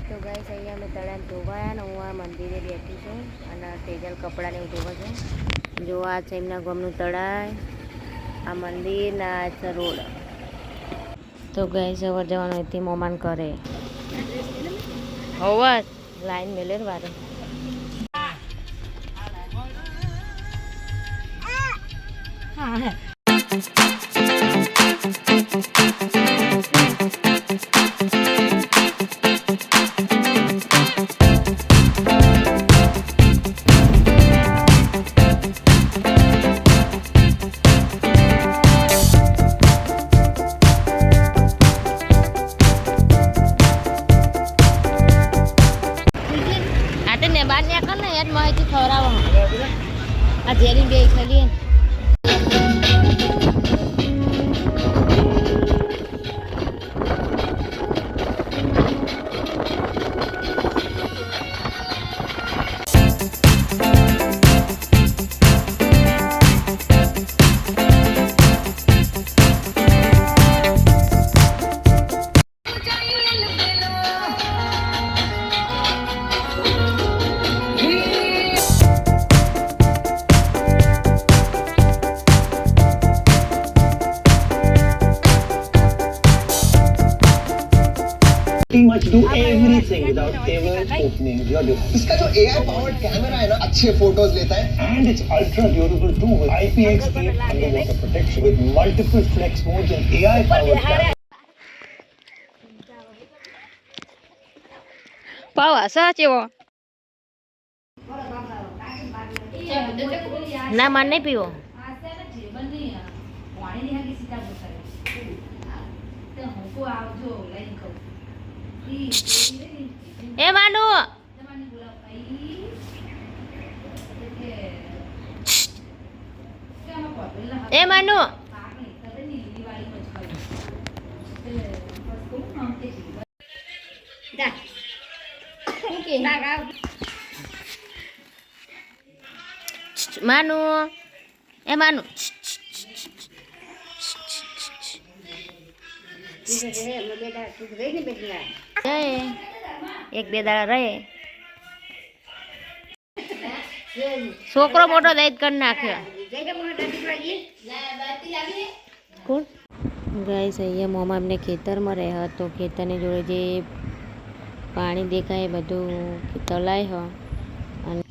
તો ગાઈસ અહીંયા અમે તળાવ ધોવાયા ને હું આ મંદિરે બેઠી છું અને તેજલ કપડાને એવું ધોવા છું. જો આ છે એમના ગામનું તળાવ, આ મંદિર ને આ છે રોડ. તો ગાઈસ અવર જવાનું હતી મોમાન કરે હોવા લાઈન મેલે વારે. બાર ને કર ને યાર માહિતી ખવડાવો આ જેરી બે ખાલી much do everything without ever opening your device. इसका जो AI powered camera है ना अच्छे photos लेता है and it's ultra durable too with IPX8 underwater protection with multiple flex modes and AI powered camera. પાવા સાચેવો ના માન નહીં પીવો એ માનુ એ માનુ માનુ એ માનુ એક બે દાડા રહે છોકરો મોટો દઈ કરી નાખ્યો. કોણ ગાઈસ અહીંયા મોમાં અમને ખેતરમાં રહ્યા તો ખેતરની જોડે જે પાણી દેખાય બધું તલાય હોય અને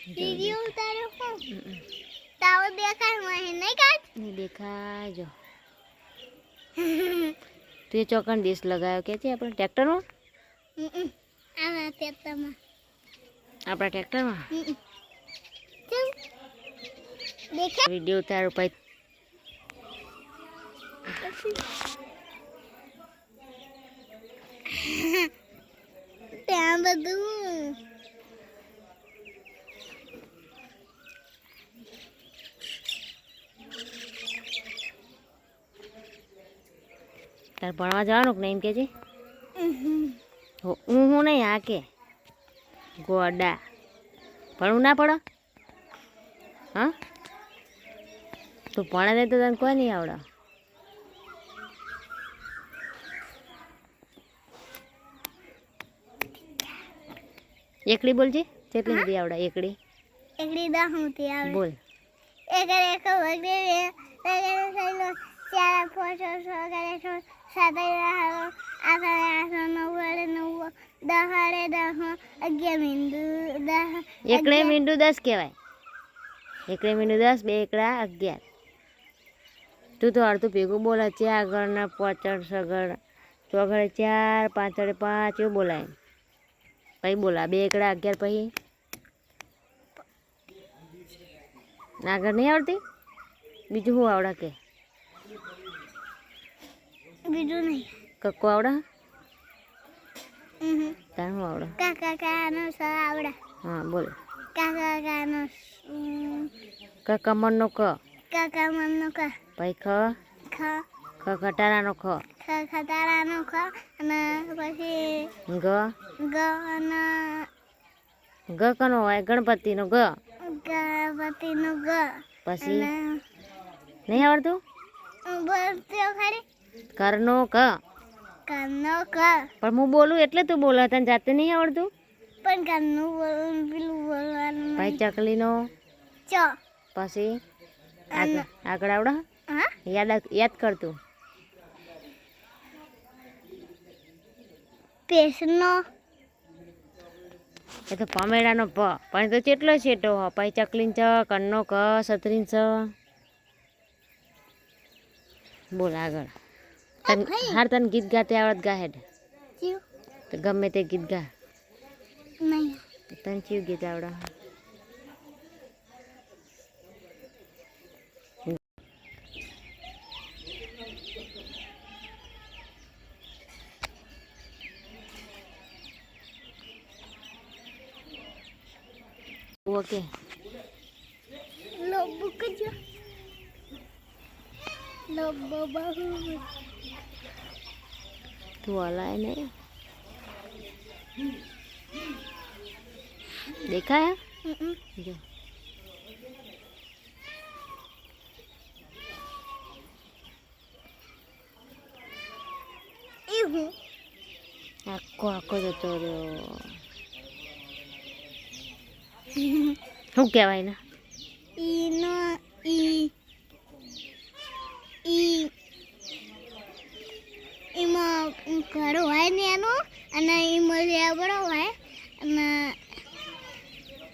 वीडियो उतारो को ताव देखा है नहीं काट नहीं देखा जो तो ये चौकन डिश लगायो के छे अपन ट्रैक्टर में आवा ट्रैक्टर में अपना ट्रैक्टर में देखा वीडियो उतारो पाई ત્યાં બધું તાર ભણવા જવાનું કે નહીં કે છે હું નહીં આ કે ગોડા ભણવું ના પડે હા તું ભણે નહીં તો તને કોઈ નહીં આવડે. એકડી બોલજે કેટલી બધી આવડે એકડી એકડી 10 હોતી આવે બોલ એકડે એક વગડે એકડે સૈલો ચાર ફોટો સગડે છો સાતે રહો આખરે આસો નવડે નવ દહડે દહ 11 મિંડુ 10 એકડે મિંડુ 10 કહેવાય. એકડે મિંડુ 10 બે એકડા 11. તું તો અડધું ભેગું બોલે છે આગળના પાછળ સગડ ચોગડે 4 પાછળ 5 એવું બોલાય પછી બોલા બે એકડા 11 પછી આગળ નહીં આવડતી બીજું શું આવડે કે બીજું નહીં કક્કો આવડે તાર શું આવડે કાકા કાનો સ આવડે હા બોલ કાકાનો ક કમરનો ક કાકા મનનો ક પછી ખ ખ ખટારાનો ખ ખટારાનો ખ અને પછી ગ ગ અને ગ કનો હોય ગણપતિનો ગ ગણપતિનો ગ પછી અને નહીં આવડતું બોલતો ખરી કરનો ક કનો ક પણ હું બોલું એટલે તું બોલે તને જાતે નહીં આવડતું પણ કનું બોલવાનું પેલું બોલવાનું પછી ચકલીનો ચ પછી આગળ આવડે હા યાદ કરતું પેસનો એ તો પામેડાનો પ પણ તો કેટલો છેટો હ પછી ચકલીન ચ કન્નો ક સતરીન ચ બોલ આગળ હાર તને ગીત ગાતે આવડત ગા હેડ જીવ તો ગમે તે ગીત ગા નહીં તને ચિયું ગીત આવડે ઓકે લોબો કજો લોબો બહુ તું હલાય નહીં દેખાય જો એવું આખો આખો જતો રહ્યો શું કહેવાય ને ઈનો ઈ ઈ એમાં ઘર હોય ને એનું અને એમાં લેબડો હોય અને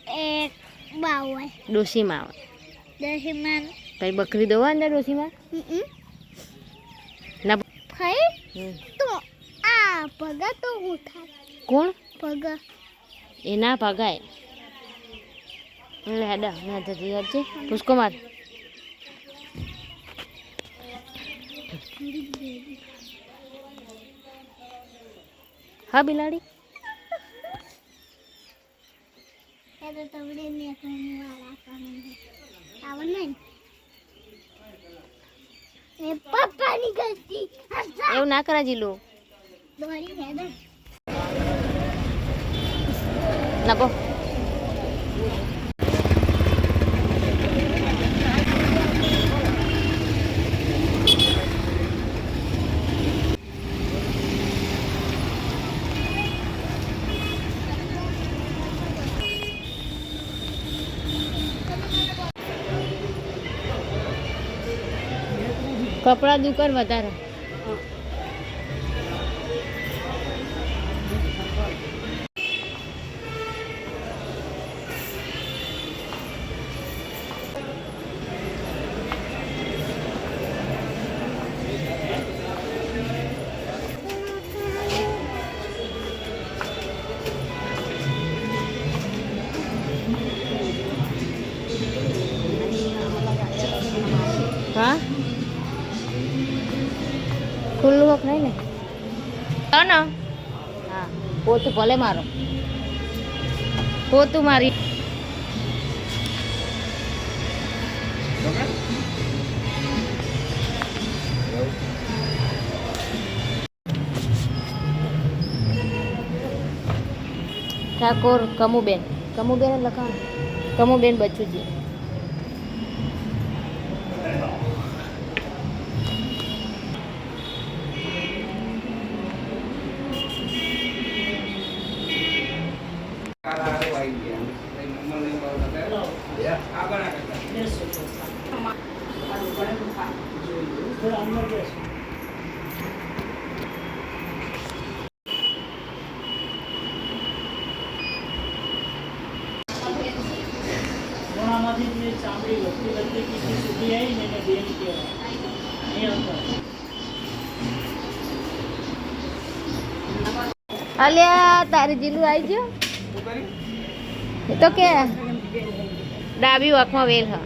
એક બાવ હોય ડોશીમાં આવે દશીમાં પછી બકરી દોવા અંદર ડોશીમાં ના ભાઈ તો આ પગ તો હું થાય કોણ પગ એ ના ભગાય એટલે હેડા મેં જતી યાદ છે પુષ્કો માર હા બિલાડી તો તવડે ને વાળા કામ આવન નહીં એ પપ્પાની ગલતી એવું ના કરા જીલું દોરી હેડે ના બો કપડા દુકાન વધારે હા ખુલ્લું હોક નહીં ને હા ને હા પોતું ભલે મારો પોતું મારી ઠાકોર કમુબેન લખાણ કમુબેન બચુજી અલ્યા તારી જીલું આવી ગયો એ તો કે ડાબી આંખમાં વેલ હા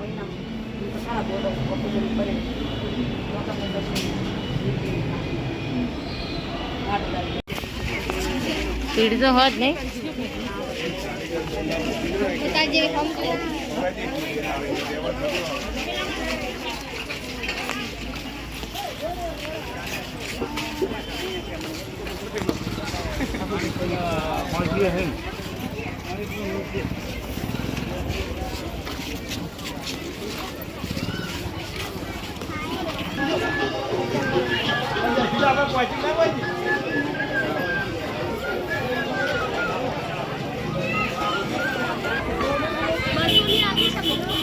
પીડ તો હોત નહીં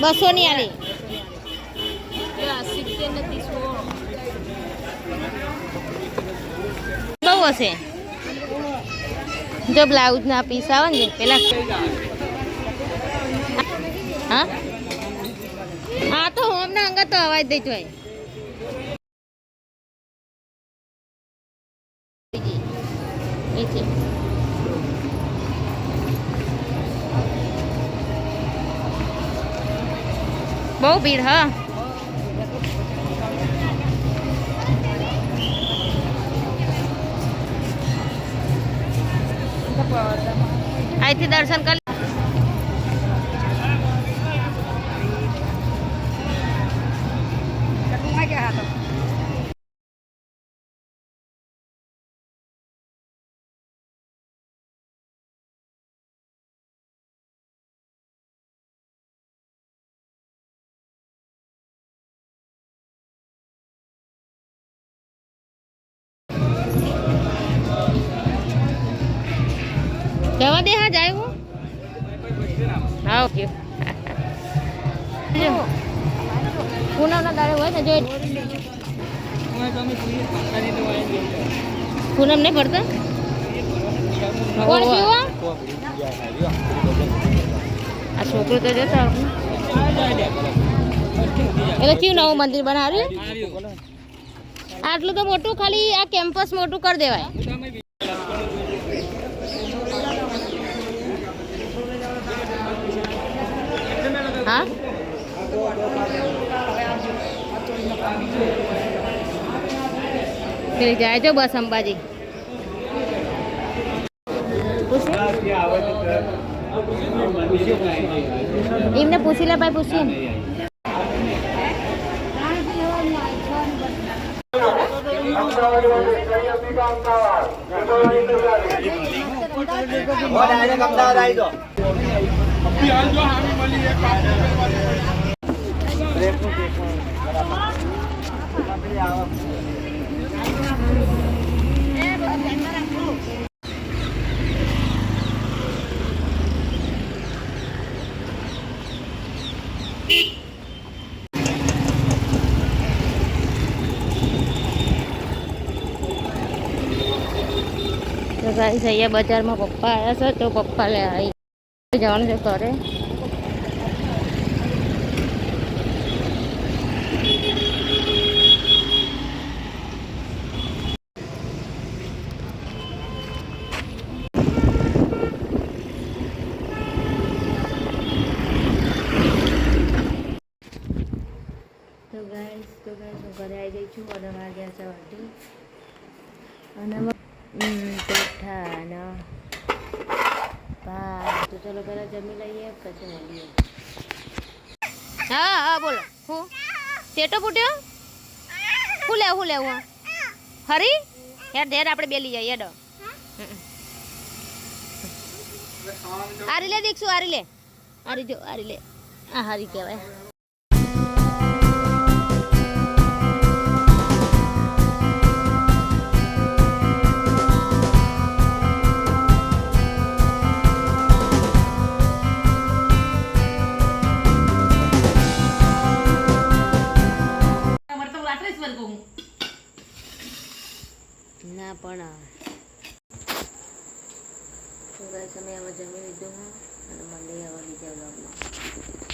બસો ની આલી બહુ હશે જો બ્લાઉઝ ના પીસ આવે ને પેલા હા હા તો હોમ ના અંગત તો અવાજ દે જોય બહુ ભીડ હા અહીંથી દર્શન કરી જવા દે હા જાય હું હા ઓકે પૂનમના દાડે હોય ને જો પૂનમ નહીં પડતા કોણ પીવો આ છોકરો તો જતો એટલે કેવું નવું મંદિર બનાવ્યું આટલું તો મોટું ખાલી આ કેમ્પસ મોટું કરી દેવાય હા પેલી જાય જો બસ અંબાજી એમને પૂછી લે ભાઈ પૂછીએ ને તો ગાઈસ અહીંયા બજારમાં પપ્પા આવ્યા છે તો પપ્પા લે આવી જવાનું છે કરે તો ગાઈસ હું ઘરે આવી ગઈ છું અને વાગ્યા છે વાટી અને પેઠા તો ચલો પહેલાં જમી લઈએ પછી મળીએ હા હા બોલો હું ટેટો ફૂટ્યો હું લેવું હરી યાર ધેર આપણે બેલી જઈએ હેડો આરી લે દીક્ષુ આરી લે આરી લે આ હારી કહેવાય ના પણ તો ગાઈસ અમે હવે જમી લીધું અને મળીએ હવે બીજા બ્લોગમાં